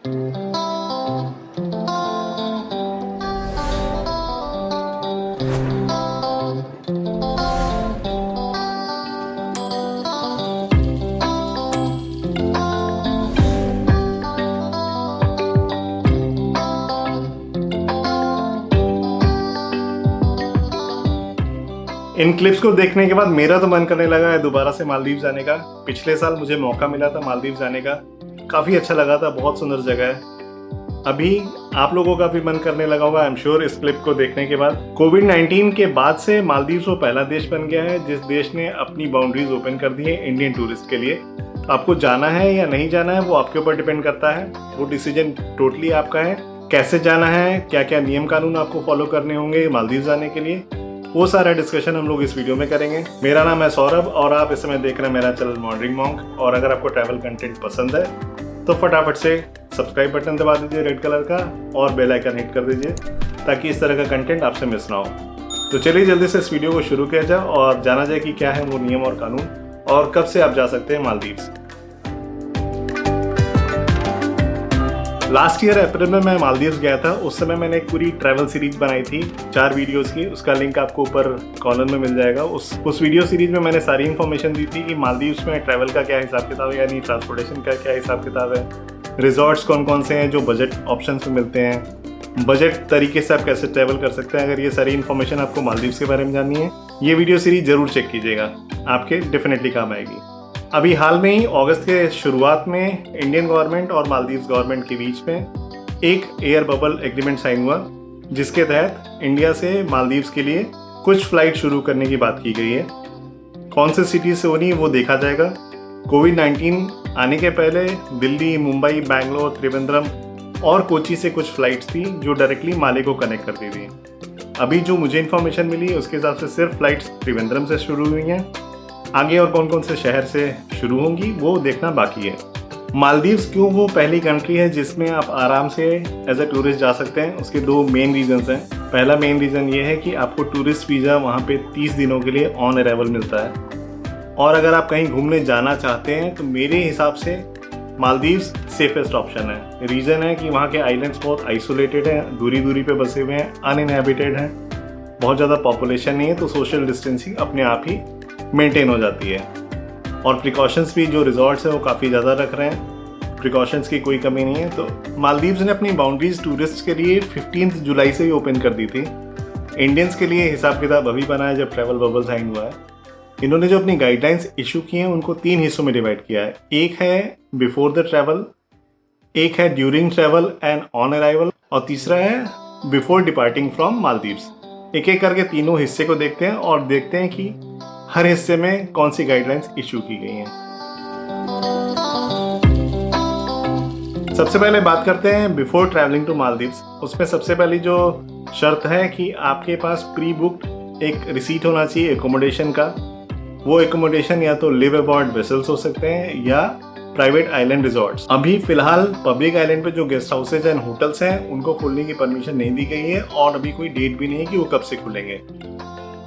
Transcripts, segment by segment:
इन clips को देखने के बाद मेरा तो मन करने लगा है दोबारा से मालदीव जाने का। पिछले साल मुझे मौका मिला था मालदीव जाने का, काफ़ी अच्छा लगा था, बहुत सुंदर जगह है। अभी आप लोगों का भी मन करने लगा होगा आई एम श्योर इस क्लिप को देखने के बाद। कोविड-19 के बाद से मालदीव वो पहला देश बन गया है जिस देश ने अपनी बाउंड्रीज ओपन कर दी है इंडियन टूरिस्ट के लिए। आपको जाना है या नहीं जाना है वो आपके ऊपर डिपेंड करता है, वो डिसीजन टोटली आपका है। कैसे जाना है, क्या क्या नियम कानून आपको फॉलो करने होंगे मालदीव जाने के लिए, वो सारा डिस्कशन हम लोग इस वीडियो में करेंगे। मेरा नाम है सौरभ और आप इस समय देख रहे हैं मेरा चैनल मॉन्डरिंग मॉन्क। और अगर आपको ट्रैवल कंटेंट पसंद है तो फटाफट से सब्सक्राइब बटन दबा दीजिए रेड कलर का और बेल आइकन हिट कर दीजिए ताकि इस तरह का कंटेंट आपसे मिस ना हो। तो चलिए जल्दी से इस वीडियो को शुरू किया जाए और जाना जाए कि क्या है वो नियम और कानून और कब से आप जा सकते हैं मालदीव्स। लास्ट ईयर अप्रैल में मैं मालदीव्स गया था। उस समय मैंने एक पूरी ट्रैवल सीरीज बनाई थी 4 वीडियोस की, उसका लिंक आपको ऊपर कॉलम में मिल जाएगा। उस वीडियो सीरीज में मैंने सारी इन्फॉर्मेशन दी थी कि मालदीव्स में ट्रैवल का क्या हिसाब किताब है, यानी ट्रांसपोर्टेशन का क्या हिसाब किताब है, रिजॉर्ट्स कौन कौन से हैं जो बजट ऑप्शंस में मिलते हैं, बजट तरीके से आप कैसे ट्रैवल कर सकते हैं। अगर ये सारी इन्फॉर्मेशन आपको मालदीव्स के बारे में जाननी है ये वीडियो सीरीज जरूर चेक कीजिएगा, आपके डेफिनेटली काम आएगी। अभी हाल में ही अगस्त के शुरुआत में इंडियन गवर्नमेंट और मालदीव्स गवर्नमेंट के बीच में एक एयर बबल एग्रीमेंट साइन हुआ जिसके तहत इंडिया से मालदीव्स के लिए कुछ फ्लाइट शुरू करने की बात की गई है। कौन से सिटी से होनी वो देखा जाएगा। कोविड-19 आने के पहले दिल्ली, मुंबई, बैंगलोर, त्रिवेंद्रम और कोची से कुछ फ्लाइट्स थी जो डायरेक्टली माले को कनेक्ट करती थी। अभी जो मुझे इन्फॉर्मेशन मिली उसके हिसाब से सिर्फ फ्लाइट्स त्रिवेंद्रम से शुरू हुई हैं। आगे और कौन कौन से शहर से शुरू होंगी वो देखना बाकी है। मालदीव्स क्यों वो पहली कंट्री है जिसमें आप आराम से एज ए टूरिस्ट जा सकते हैं, उसके 2 मेन रीजंस हैं। पहला मेन रीज़न ये है कि आपको टूरिस्ट वीज़ा वहाँ पे 30 दिनों के लिए ऑन अराइवल मिलता है। और अगर आप कहीं घूमने जाना चाहते हैं तो मेरे हिसाब से मालदीव्स सेफेस्ट ऑप्शन है। रीज़न है कि वहाँ के आइलैंड्स बहुत आइसोलेटेड हैं, दूरी दूरी पे बसे हुए हैं, अनइनहैबिटेड हैं, बहुत ज़्यादा पॉपुलेशन नहीं है, तो सोशल डिस्टेंसिंग अपने आप ही मेंटेन हो जाती है। और प्रिकॉशंस भी जो रिजॉर्ट्स हैं वो काफ़ी ज़्यादा रख रहे हैं, प्रिकॉशंस की कोई कमी नहीं है। तो मालदीव्स ने अपनी बाउंड्रीज टूरिस्ट के लिए 15 जुलाई से ही ओपन कर दी थी। इंडियंस के लिए हिसाब किताब अभी बना है जब ट्रैवल बबल साइन हुआ है। इन्होंने जो अपनी गाइडलाइंस इशू की हैं उनको 3 हिस्सों में डिवाइड किया है। एक है बिफोर द ट्रैवल, एक है during travel and on arrival और तीसरा है बिफोर डिपार्टिंग फ्रॉम मालदीव्स। एक एक करके तीनों हिस्से को देखते हैं और देखते हैं कि हर हिस्से में कौन सी गाइडलाइंस इशू की गई हैं। सबसे पहले बात करते हैं बिफोर ट्रैवलिंग टू मालदीव्स। उसमें सबसे पहली जो शर्त है कि आपके पास प्री बुक्ड एक रिसीट होना चाहिए एकोमोडेशन का। वो एकोमोडेशन या तो लिव अबॉर्ड वेसल्स हो सकते हैं या प्राइवेट आइलैंड रिजॉर्ट्स। अभी फिलहाल पब्लिक आइलैंड पे जो गेस्ट हाउसेज एंड होटल्स हैं उनको खोलने की परमिशन नहीं दी गई है और अभी कोई डेट भी नहीं है कि वो कब से खुलेंगे।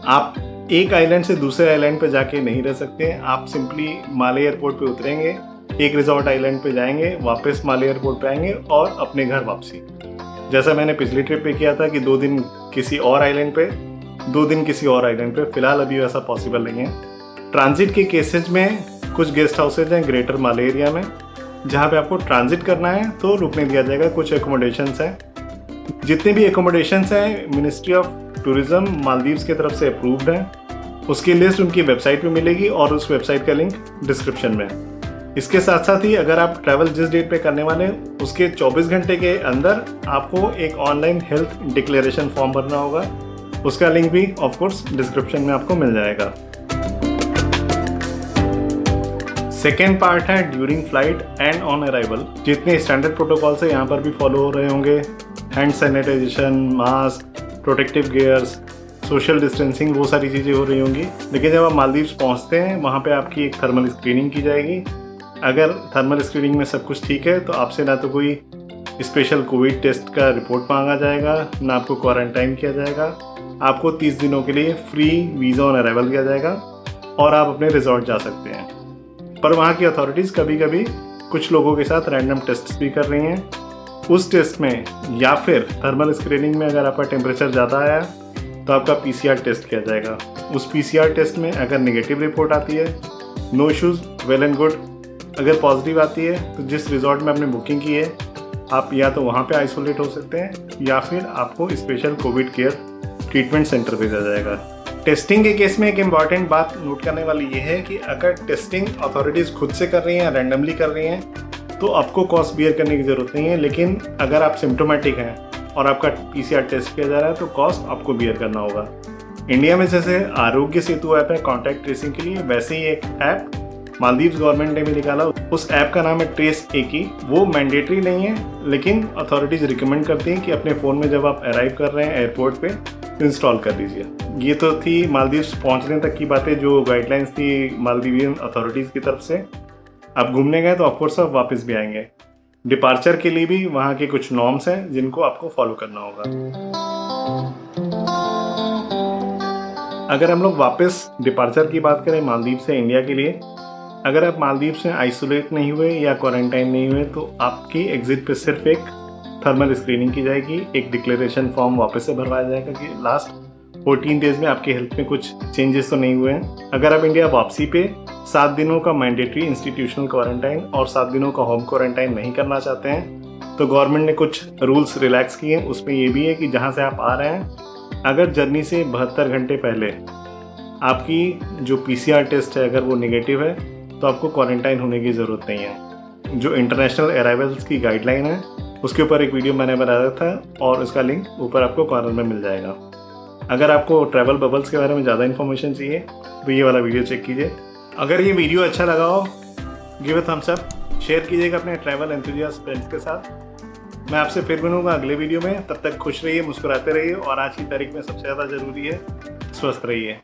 आप एक आइलैंड से दूसरे आइलैंड पे जाके नहीं रह सकते। आप सिंपली माले एयरपोर्ट पे उतरेंगे, एक रिजॉर्ट आइलैंड पे जाएंगे, वापस माले एयरपोर्ट पे आएंगे और अपने घर वापसी। जैसा मैंने पिछली ट्रिप पे किया था कि 2 दिन किसी और आइलैंड पे, 2 दिन किसी और आइलैंड पे। फिलहाल अभी वैसा पॉसिबल नहीं है। ट्रांजिट के केसेज में कुछ गेस्ट हाउसेज हैं ग्रेटर माले एरिया में जहाँ पे आपको ट्रांजिट करना है तो रुकने दिया जाएगा। कुछ एकोमोडेशंस हैं, जितने भी एकोमोडेशंस हैं मिनिस्ट्री ऑफ टूरिज्म मालदीव्स की तरफ से अप्रूव्ड है। उसकी लिस्ट उनकी वेबसाइट पे मिलेगी और उस वेबसाइट का लिंक डिस्क्रिप्शन में। इसके साथ साथ ही अगर आप ट्रैवल जिस डेट पे करने वाले हैं उसके 24 घंटे के अंदर आपको एक ऑनलाइन हेल्थ डिक्लेरेशन फॉर्म भरना होगा। उसका लिंक भी ऑफ कोर्स डिस्क्रिप्शन में आपको मिल जाएगा। सेकेंड पार्ट है during flight and on arrival. जितने स्टैंडर्ड प्रोटोकॉल्स है यहाँ पर भी फॉलो हो रहे होंगे। Hand sanitisation, mask, protective gears, social distancing, वो सारी चीज़ें हो रही होंगी। लेकिन जब आप मालदीव्स पहुँचते हैं वहाँ पे आपकी एक थर्मल स्क्रीनिंग की जाएगी। अगर थर्मल स्क्रीनिंग में सब कुछ ठीक है तो आपसे ना तो कोई स्पेशल कोविड टेस्ट का रिपोर्ट मांगा जाएगा, ना आपको क्वारंटाइन किया जाएगा। आपको 30 दिनों के लिए फ्री वीज़ा ऑन अराइवल दिया जाएगा और आप अपने रिजॉर्ट जा सकते हैं। पर वहाँ की अथॉरिटीज़ कभी कभी कुछ लोगों के साथ रैंडम टेस्ट भी कर रही हैं उस टेस्ट में या फिर थर्मल स्क्रीनिंग में अगर आपका टेम्परेचर ज़्यादा आया तो आपका PCR टेस्ट किया जाएगा। उस PCR टेस्ट में अगर नेगेटिव रिपोर्ट आती है, no issues, well and good. अगर पॉजिटिव आती है तो जिस रिजॉर्ट में आपने बुकिंग की है आप या तो वहाँ पे आइसोलेट हो सकते हैं या फिर आपको special Covid care treatment centre भेजा जाएगा। टेस्टिंग के केस में एक इम्पॉर्टेंट बात नोट करने वाली ये है कि अगर टेस्टिंग अथॉरिटीज़ खुद से कर रही हैं या रैंडमली कर रही हैं तो आपको कॉस्ट बियर करने की ज़रूरत नहीं है, लेकिन अगर आप सिम्टोमेटिक हैं और आपका PCR टेस्ट किया जा रहा है तो कॉस्ट आपको बियर करना होगा। इंडिया में जैसे आरोग्य सेतु ऐप है कॉन्टैक्ट ट्रेसिंग के लिए, वैसे ही एक ऐप मालदीव्स गवर्नमेंट ने भी निकाला। उस ऐप का नाम है ट्रेस एकी। वो मैंडेटरी नहीं है, लेकिन अथॉरिटीज़ रिकमेंड करती हैं कि अपने फ़ोन में जब आप अराइव कर रहे हैं एयरपोर्ट पे इंस्टॉल कर दीजिए। ये तो थी मालदीव्स पहुंचने तक की बातें, जो गाइडलाइंस थी मालदीवियन अथॉरिटीज़ की तरफ से। आप घूमने गए तो ऑफकोर्स आप वापस भी आएंगे। डिपार्चर के लिए भी वहाँ के कुछ नॉर्म्स हैं जिनको आपको फॉलो करना होगा। अगर हम लोग वापस डिपार्चर की बात करें मालदीव से इंडिया के लिए, अगर आप मालदीव से आइसोलेट नहीं हुए या क्वारंटाइन नहीं हुए तो आपकी एग्जिट पे सिर्फ एक थर्मल स्क्रीनिंग की जाएगी। एक डिक्लेरेशन फॉर्म वापस से भरवाया जाएगा कि लास्ट 14 डेज में आपकी हेल्थ में कुछ चेंजेस तो नहीं हुए हैं। अगर आप इंडिया वापसी पे 7 दिनों का मैंडेटरी इंस्टीट्यूशनल क्वारंटाइन और 7 दिनों का होम क्वारंटाइन नहीं करना चाहते हैं तो गवर्नमेंट ने कुछ रूल्स रिलैक्स किए हैं। उसमें ये भी है कि जहाँ से आप आ रहे हैं, अगर जर्नी से 72 घंटे पहले आपकी जो PCR टेस्ट है अगर वो नेगेटिव है तो आपको क्वारंटाइन होने की ज़रूरत नहीं है। जो इंटरनेशनल अराइवल्स की गाइडलाइन है उसके ऊपर एक वीडियो मैंने बनाया था और उसका लिंक ऊपर आपको कॉर्नर में मिल जाएगा। अगर आपको ट्रैवल बबल्स के बारे में ज़्यादा इन्फॉर्मेशन चाहिए तो ये वाला वीडियो चेक कीजिए। अगर ये वीडियो अच्छा लगा हो give a thumbs up, share कीजिएगा अपने ट्रैवल एंथुसियास्ट फ्रेंड्स के साथ। मैं आपसे फिर मिलूंगा अगले वीडियो में। तब तक खुश रहिए, मुस्कुराते रहिए और आज की तारीख में सबसे ज़्यादा ज़रूरी है स्वस्थ रहिए।